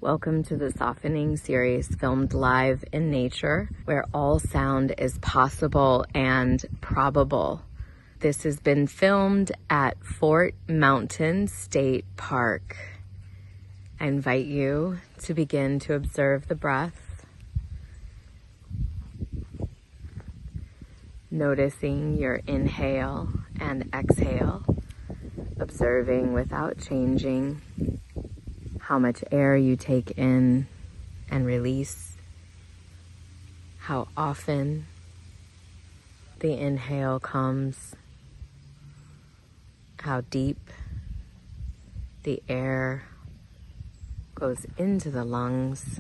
Welcome to the Softening series filmed live in nature, where all sound is possible and probable. This has been filmed at Fort Mountain State Park. I invite you to begin to observe the breath, noticing your inhale and exhale, observing without changing how much air you take in and release, how often the inhale comes, how deep the air goes into the lungs,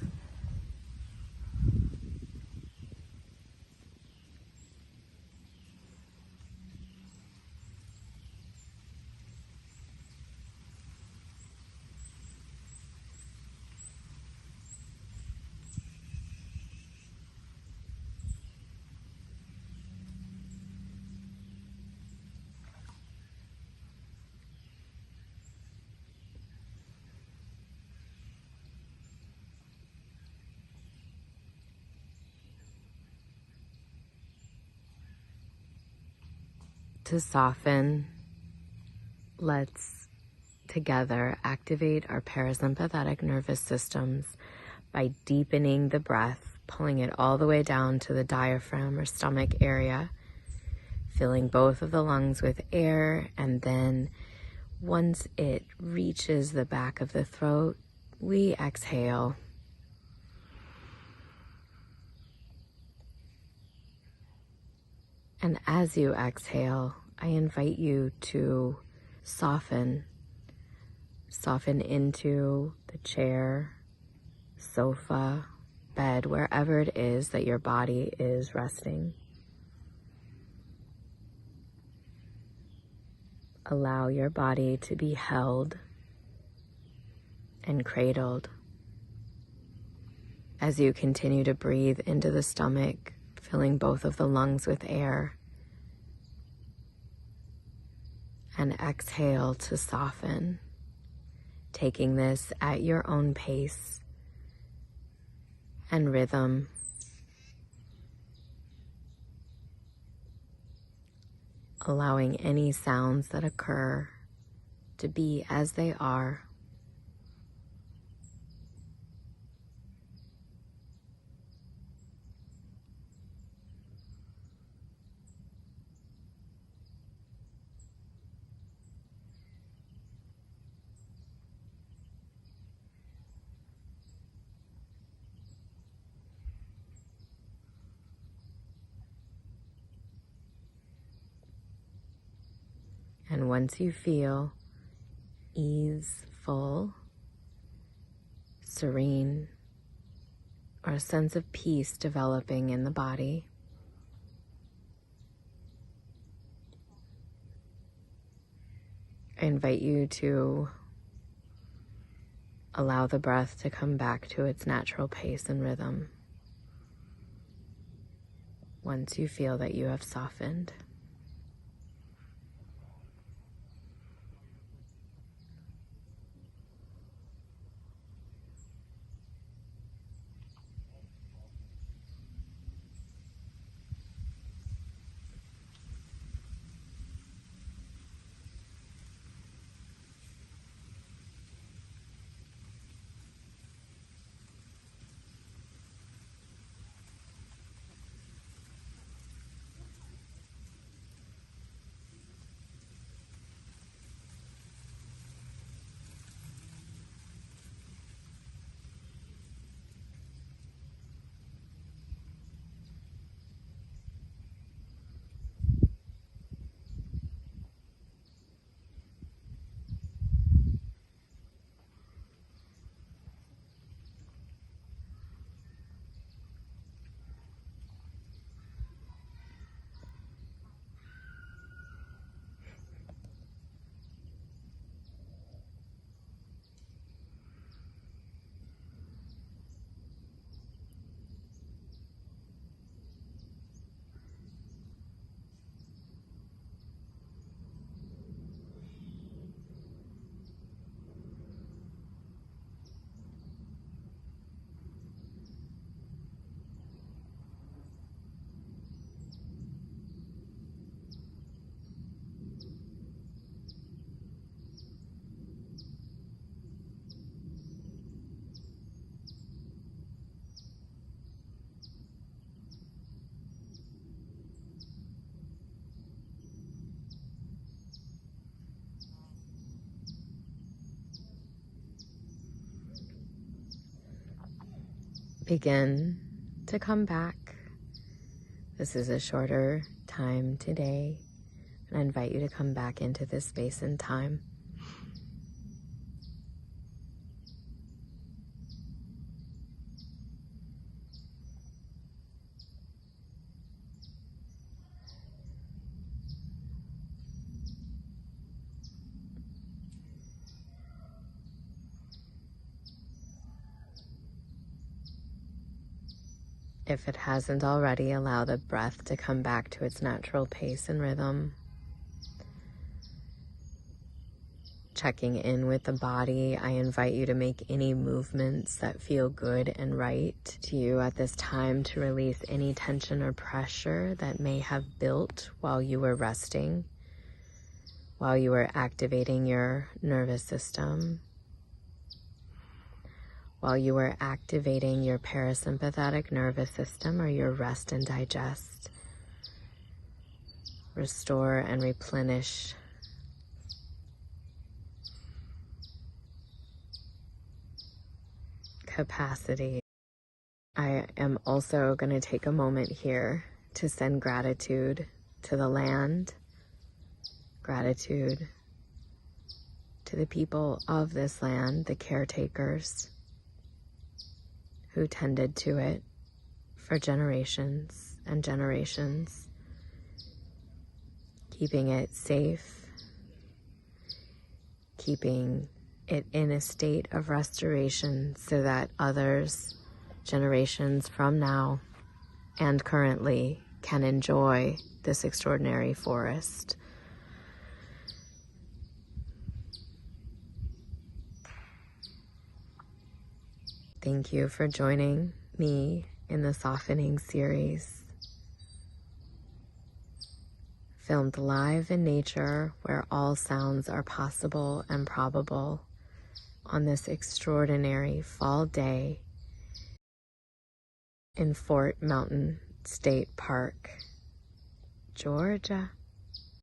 to soften. Let's together activate our parasympathetic nervous systems by deepening the breath, pulling it all the way down to the diaphragm or stomach area, filling both of the lungs with air, and then once it reaches the back of the throat, we exhale. And as you exhale, I invite you to soften into the chair, sofa, bed, wherever it is that your body is resting. Allow your body to be held and cradled as you continue to breathe into the stomach, filling both of the lungs with air, and exhale to soften, taking this at your own pace and rhythm. Allowing any sounds that occur to be as they are. And once you feel easeful, serene, or a sense of peace developing in the body, I invite you to allow the breath to come back to its natural pace and rhythm once you feel that you have softened. begin to come back. This is a shorter time today, and I invite you to come back into this space and time. If it hasn't already, allow the breath to come back to its natural pace and rhythm. Checking in with the body, I invite you to make any movements that feel good and right to you at this time to release any tension or pressure that may have built while you were resting, while you were activating your nervous system, while you were activating your parasympathetic nervous system or your rest and digest. Restore and replenish capacity. I am also going to take a moment here to send gratitude to the land, gratitude to the people of this land, the caretakers who tended to it for generations and generations, keeping it safe, keeping it in a state of restoration so that others, generations from now and currently, can enjoy this extraordinary forest. Thank you for joining me in the Softening series, filmed live in nature where all sounds are possible and probable on this extraordinary fall day in Fort Mountain State Park, Georgia.